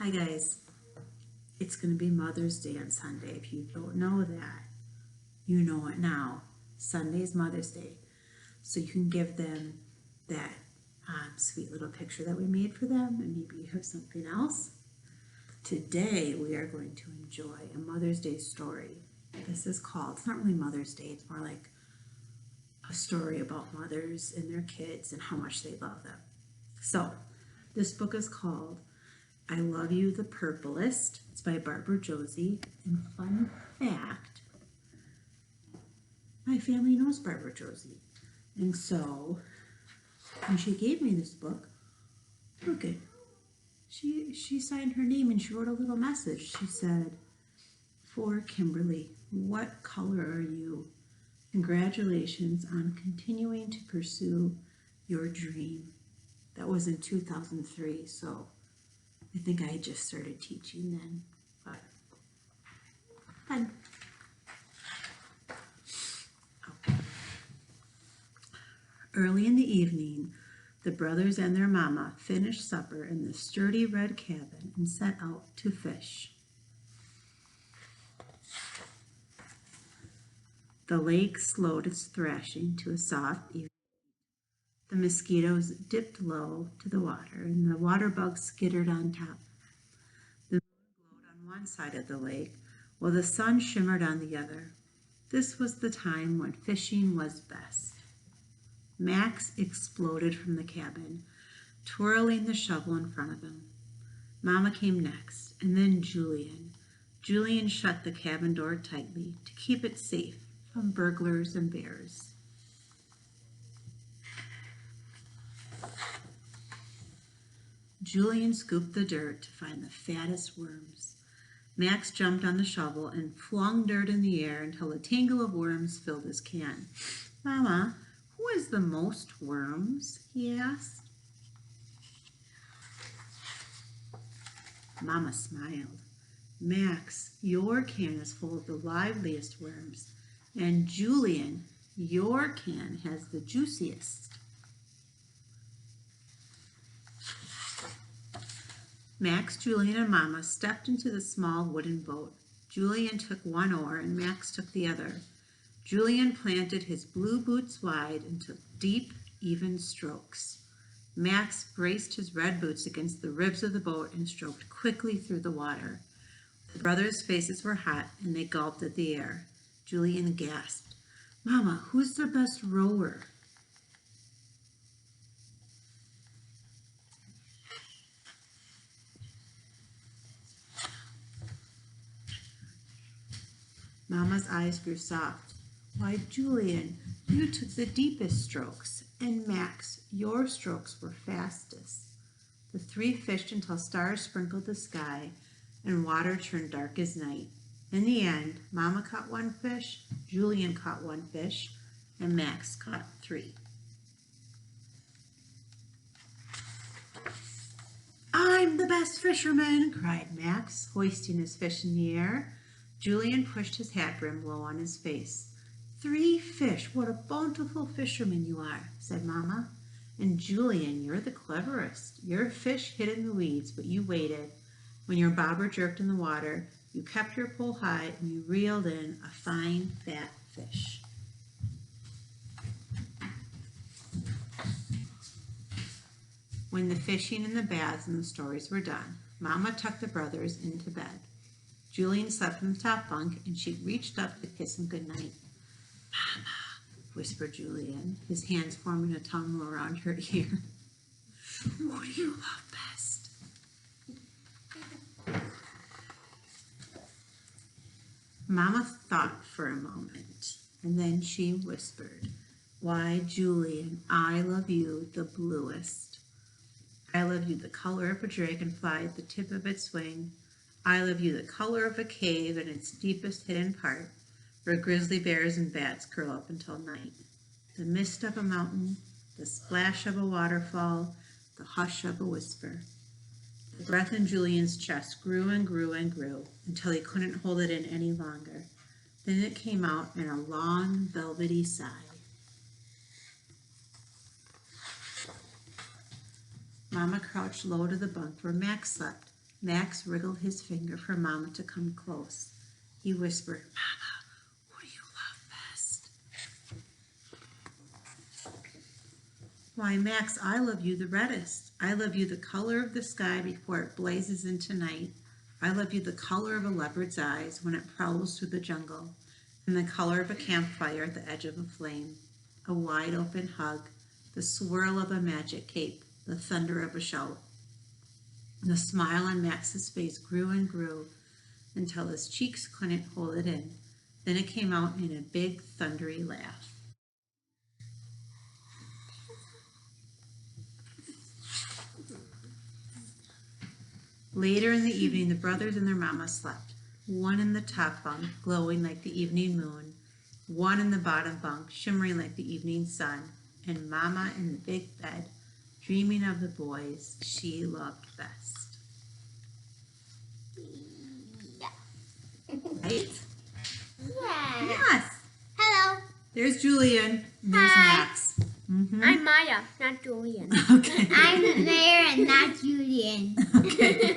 Hi guys, it's going to be Mother's Day on Sunday. If you don't know that, you know it now. Sunday is Mother's Day. So you can give them that sweet little picture that we made for them, and maybe you have something else. Today we are going to enjoy a Mother's Day story. This is called, it's not really Mother's Day, it's more like a story about mothers and their kids and how much they love them. So this book is called I Love You the Purplest. It's by Barbara Josie. And fun fact, my family knows Barbara Josie. And so when she gave me this book, look it, she signed her name and she wrote a little message. She said, "For Kimberly, what color are you? Congratulations on continuing to pursue your dream." That was in 2003, so I think I just started teaching then, but fun. Okay. Early in the evening, the brothers and their mama finished supper in the sturdy red cabin and set out to fish. The lake slowed its thrashing to a soft evening. The mosquitoes dipped low to the water, and the water bugs skittered on top. The moon glowed on one side of the lake, while the sun shimmered on the other. This was the time when fishing was best. Max exploded from the cabin, twirling the shovel in front of him. Mama came next, and then Julian. Julian shut the cabin door tightly to keep it safe from burglars and bears. Julian scooped the dirt to find the fattest worms. Max jumped on the shovel and flung dirt in the air until a tangle of worms filled his can. "Mama, who has the most worms?" he asked. Mama smiled. "Max, your can is full of the liveliest worms, and Julian, your can has the juiciest." Max, Julian, and Mama stepped into the small wooden boat. Julian took one oar and Max took the other. Julian planted his blue boots wide and took deep, even strokes. Max braced his red boots against the ribs of the boat and stroked quickly through the water. The brothers' faces were hot and they gulped at the air. Julian gasped, "Mama, who's the best rower?" Mama's eyes grew soft. "Why, Julian, you took the deepest strokes, and Max, your strokes were fastest." The three fished until stars sprinkled the sky and water turned dark as night. In the end, Mama caught one fish, Julian caught one fish, and Max caught 3. "I'm the best fisherman," cried Max, hoisting his fish in the air. Julian pushed his hat brim low on his face. 3 fish, what a bountiful fisherman you are," said Mama. "And Julian, you're the cleverest. Your fish hid in the weeds, but you waited. When your bobber jerked in the water, you kept your pole high and you reeled in a fine, fat fish." When the fishing and the baths and the stories were done, Mama tucked the brothers into bed. Julian slept in the top bunk, and she reached up to kiss him goodnight. "Mama," whispered Julian, his hands forming a tongue around her ear. "What do you love best?" Mama thought for a moment, and then she whispered, "Why, Julian, I love you the bluest. I love you the color of a dragonfly at the tip of its wing. I love you the color of a cave in its deepest hidden part, where grizzly bears and bats curl up until night. The mist of a mountain, the splash of a waterfall, the hush of a whisper." The breath in Julian's chest grew and grew and grew until he couldn't hold it in any longer. Then it came out in a long, velvety sigh. Mama crouched low to the bunk where Max slept. Max wriggled his finger for Mama to come close. He whispered, Mama, who do you love best? Why, Max, I love you the reddest. I love you the color of the sky before it blazes into night. I love you the color of a leopard's eyes when it prowls through the jungle, and the color of a campfire at the edge of a flame. A wide open hug, the swirl of a magic cape, the thunder of a shout. The smile on Max's face grew and grew until his cheeks couldn't hold it in. Then it came out in a big, thundery laugh. Later in the evening, the brothers and their mama slept. One in the top bunk, glowing like the evening moon. One in the bottom bunk, shimmering like the evening sun. And Mama in the big bed, dreaming of the boys she loved best. Yeah. Right? Yeah. Yes. Hello. There's Julian. And there's Hi. Max. Mm-hmm. I'm Maya, not Julian. Okay. I'm Mary and not Julian. Okay.